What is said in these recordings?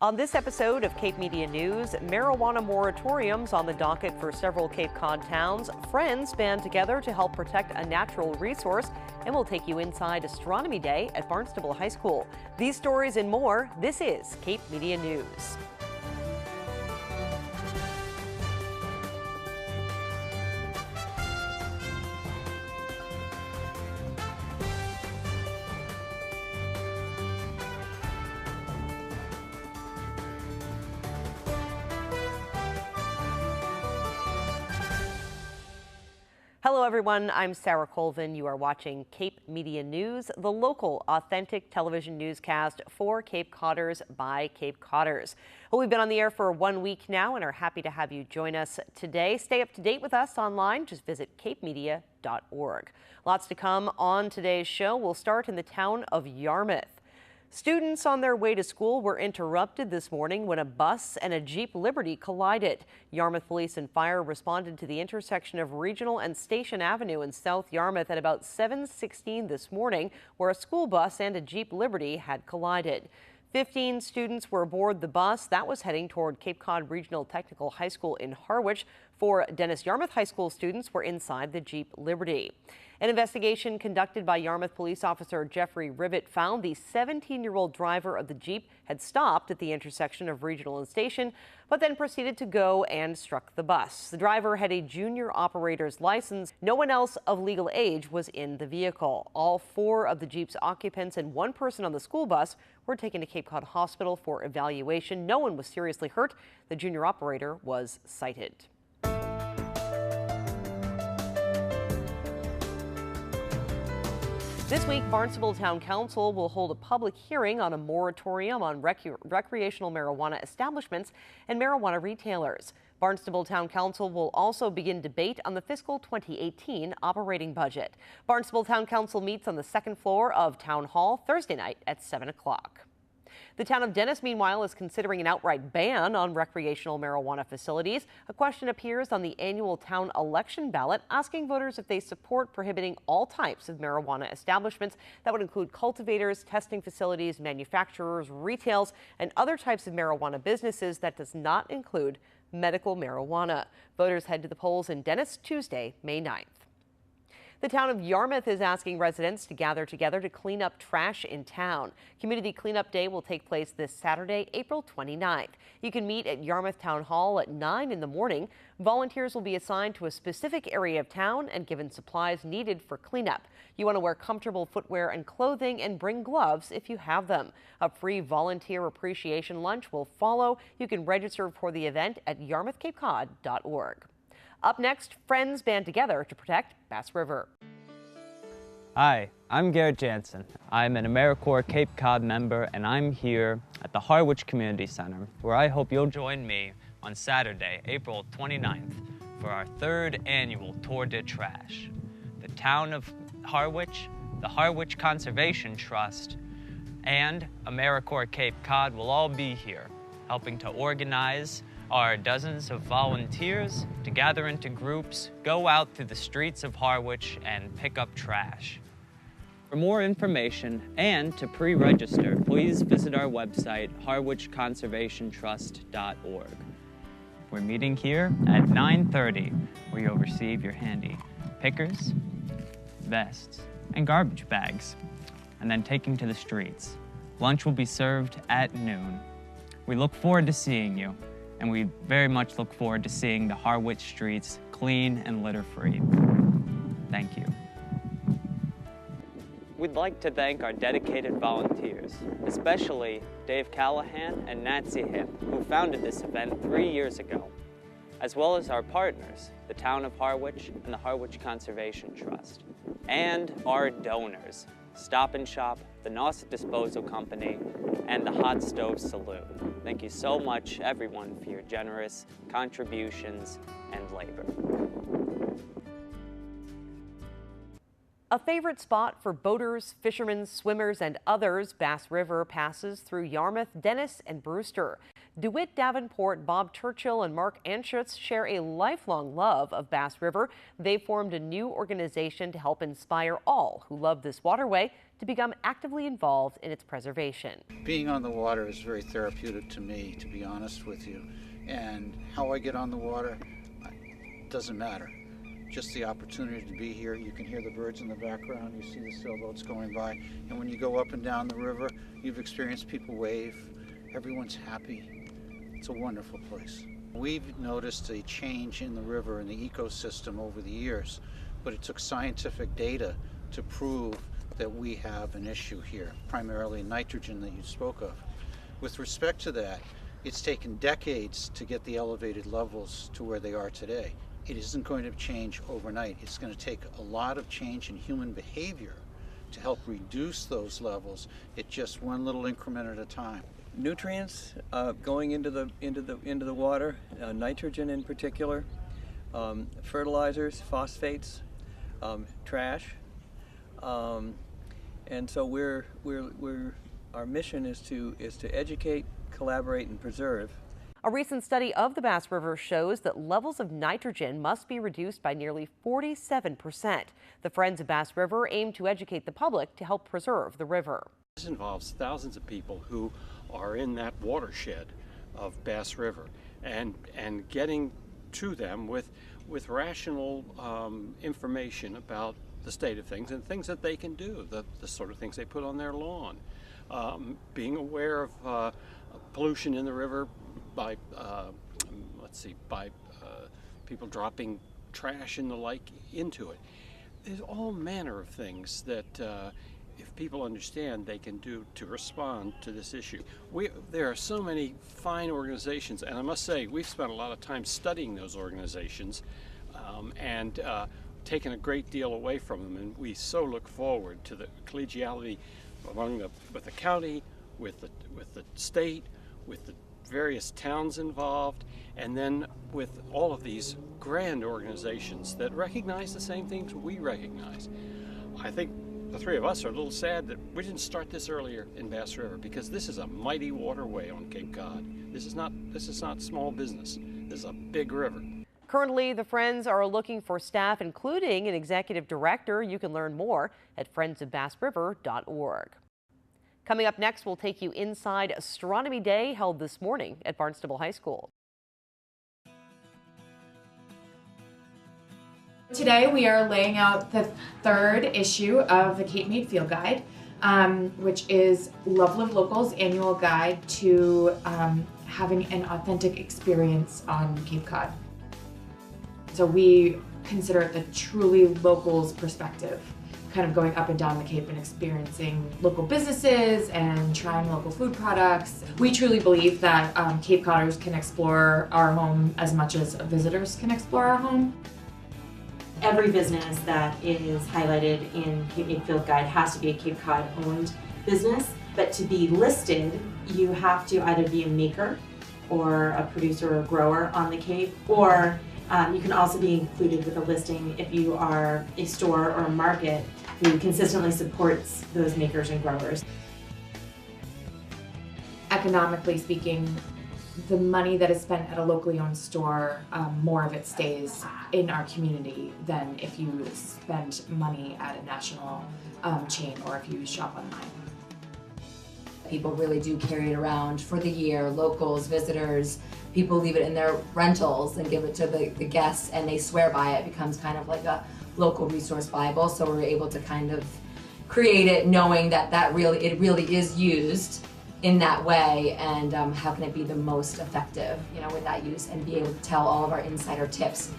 On this episode of Cape Media News, marijuana moratoriums on the docket for several Cape Cod towns. Friends band together to help protect a natural resource, and we'll take you inside Astronomy Day at Barnstable High School. These stories and more, this is Cape Media News. Hello everyone, I'm Sarah Colvin. You are watching Cape Media News, the local authentic television newscast for Cape Codders by Cape Codders. Well, we've been on the air for 1 week now and are happy to have you join us today. Stay up to date with us online. Just visit capemedia.org. Lots to come on today's show. We'll start in the town of Yarmouth. Students on their way to school were interrupted this morning when a bus and a Jeep Liberty collided. Yarmouth Police and Fire responded to the intersection of Regional and Station Avenue in South Yarmouth at about 7:16 this morning, where a school bus and a Jeep Liberty had collided. 15 students were aboard the bus that was heading toward Cape Cod Regional Technical High School in Harwich. 4 Dennis Yarmouth High School students were inside the Jeep Liberty. An investigation conducted by Yarmouth police officer Jeffrey Rivet found the 17-year-old driver of the Jeep had stopped at the intersection of Regional and Station, but then proceeded to go and struck the bus. The driver had a junior operator's license. No one else of legal age was in the vehicle. All 4 of the Jeep's occupants and 1 person on the school bus were taken to Cape Cod Hospital for evaluation. No one was seriously hurt. The junior operator was cited. This week, Barnstable Town Council will hold a public hearing on a moratorium on recreational marijuana establishments and marijuana retailers. Barnstable Town Council will also begin debate on the fiscal 2018 operating budget. Barnstable Town Council meets on the 2nd floor of Town Hall Thursday night at 7 o'clock. The town of Dennis, meanwhile, is considering an outright ban on recreational marijuana facilities. A question appears on the annual town election ballot, asking voters if they support prohibiting all types of marijuana establishments. That would include cultivators, testing facilities, manufacturers, retails, and other types of marijuana businesses. That does not include medical marijuana. Voters head to the polls in Dennis Tuesday, May 9th. The town of Yarmouth is asking residents to gather together to clean up trash in town. Community Cleanup Day will take place this Saturday, April 29th. You can meet at Yarmouth Town Hall at 9 in the morning. Volunteers will be assigned to a specific area of town and given supplies needed for cleanup. You want to wear comfortable footwear and clothing and bring gloves if you have them. A free volunteer appreciation lunch will follow. You can register for the event at yarmouthcapecod.org. Up next, friends band together to protect Bass River. Hi, I'm Garrett Jansen. I'm an AmeriCorps Cape Cod member, and I'm here at the Harwich Community Center, where I hope you'll join me on Saturday, April 29th, for our 3rd annual Tour de Trash. The town of Harwich, the Harwich Conservation Trust, and AmeriCorps Cape Cod will all be here, helping to organize our dozens of volunteers to gather into groups, go out through the streets of Harwich, and pick up trash. For more information and to pre-register, please visit our website, harwichconservationtrust.org. We're meeting here at 9:30, where you'll receive your handy pickers, vests, and garbage bags, and then taking to the streets. Lunch will be served at noon. We look forward to seeing you, and we very much look forward to seeing the Harwich streets clean and litter-free. Thank you. We'd like to thank our dedicated volunteers, especially Dave Callahan and Nancy Hip, who founded this event 3 years ago, as well as our partners, the town of Harwich and the Harwich Conservation Trust, and our donors, Stop and Shop, the Nauset Disposal Company, and the Hot Stove Saloon. Thank you so much, everyone, for your generous contributions and labor. A favorite spot for boaters, fishermen, swimmers, and others, Bass River passes through Yarmouth, Dennis, and Brewster. DeWitt Davenport, Bob Churchill, and Mark Anschutz share a lifelong love of Bass River. They formed a new organization to help inspire all who love this waterway to become actively involved in its preservation. Being on the water is very therapeutic to me, to be honest with you. And how I get on the water doesn't matter. Just the opportunity to be here. You can hear the birds in the background, you see the sailboats going by, and when you go up and down the river, you've experienced people wave. Everyone's happy. It's a wonderful place. We've noticed a change in the river and the ecosystem over the years, but it took scientific data to prove that we have an issue here, primarily nitrogen that you spoke of. With respect to that, it's taken decades to get the elevated levels to where they are today. It isn't going to change overnight. It's going to take a lot of change in human behavior to help reduce those levels at just one little increment at a time. Nutrients going into the water, nitrogen in particular, fertilizers, phosphates, trash, and so our mission is to educate, collaborate, and preserve. A recent study of the Bass River shows that levels of nitrogen must be reduced by nearly 47%. The Friends of Bass River aim to educate the public to help preserve the river. This involves thousands of people who are in that watershed of Bass River and getting to them with rational information about the state of things and things that they can do, the sort of things they put on their lawn. Being aware of pollution in the river by people dropping trash and the like into it. There's all manner of things that if people understand, they can do to respond to this issue. There are so many fine organizations, and I must say we've spent a lot of time studying those organizations and taken a great deal away from them, and we so look forward to the collegiality with the county, with the state, with the various towns involved, and then with all of these grand organizations that recognize the same things we recognize. I think the three of us are a little sad that we didn't start this earlier in Bass River, because this is a mighty waterway on Cape Cod. This is not small business. This is a big river. Currently, the Friends are looking for staff, including an executive director. You can learn more at friendsofbassriver.org. Coming up next, we'll take you inside Astronomy Day held this morning at Barnstable High School. Today we are laying out the third issue of the Cape Mead Field Guide, which is Love Live Local's annual guide to having an authentic experience on Cape Cod. So we consider it the truly locals perspective, kind of going up and down the Cape and experiencing local businesses and trying local food products. We truly believe that Cape Codders can explore our home as much as visitors can explore our home. Every business that is highlighted in Cape Mead Field Guide has to be a Cape Cod owned business, but to be listed, you have to either be a maker or a producer or grower on the Cape, or you can also be included with a listing if you are a store or a market who consistently supports those makers and growers. Economically speaking, the money that is spent at a locally owned store, more of it stays in our community than if you spend money at a national chain or if you shop online. People really do carry it around for the year, locals, visitors. People leave it in their rentals and give it to the guests, and they swear by it. It becomes kind of like a local resource Bible, so we're able to kind of create it knowing that it really is used in that way, and how can it be the most effective, with that use, and be able to tell all of our insider tips.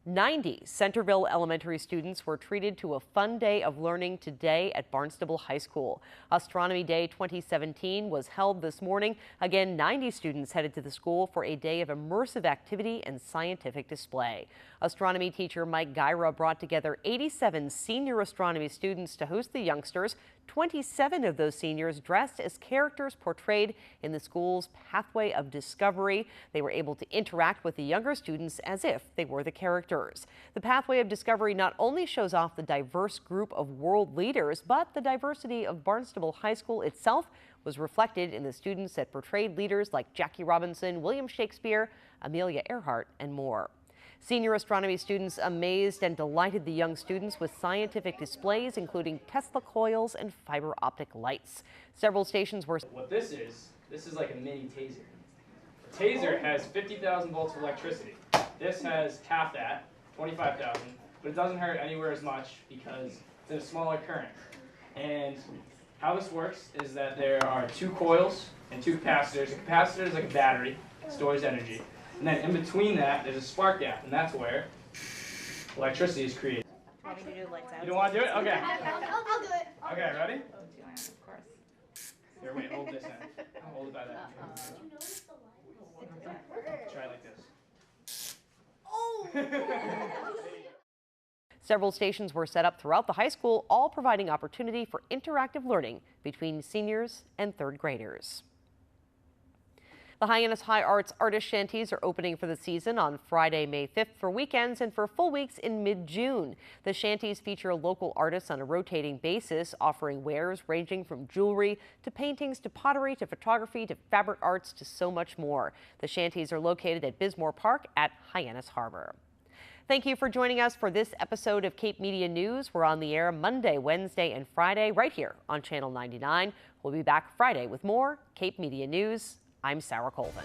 90 Centerville elementary students were treated to a fun day of learning today at Barnstable High School. Astronomy Day 2017 was held this morning. Again, 90 students headed to the school for a day of immersive activity and scientific display. Astronomy teacher Mike Gyra brought together 87 senior astronomy students to host the youngsters. 27 of those seniors dressed as characters portrayed in the school's Pathway of Discovery. They were able to interact with the younger students as if they were the characters. The Pathway of Discovery not only shows off the diverse group of world leaders, but the diversity of Barnstable High School itself, was reflected in the students that portrayed leaders like Jackie Robinson, William Shakespeare, Amelia Earhart, and more. Senior astronomy students amazed and delighted the young students with scientific displays, including Tesla coils and fiber optic lights. Several stations were... What this is like a mini taser. A taser has 50,000 volts of electricity. This has half that, 25,000, but it doesn't hurt anywhere as much because it's in a smaller current. And how this works is that there are 2 coils and 2 capacitors. A capacitor is like a battery, it stores energy. And then in between that, there's a spark gap, and that's where electricity is created. You don't want to do it? Okay. I'll do it. Okay, ready? Of course. Here, wait, hold this end. Hold it by that. Try it like this. Several stations were set up throughout the high school, all providing opportunity for interactive learning between seniors and third graders. The Hyannis High Arts Artist Shanties are opening for the season on Friday, May 5th for weekends and for full weeks in mid-June. The Shanties feature local artists on a rotating basis, offering wares ranging from jewelry to paintings to pottery to photography to fabric arts to so much more. The Shanties are located at Bismore Park at Hyannis Harbor. Thank you for joining us for this episode of Cape Media News. We're on the air Monday, Wednesday, and Friday right here on Channel 99. We'll be back Friday with more Cape Media News. I'm Sarah Colvin.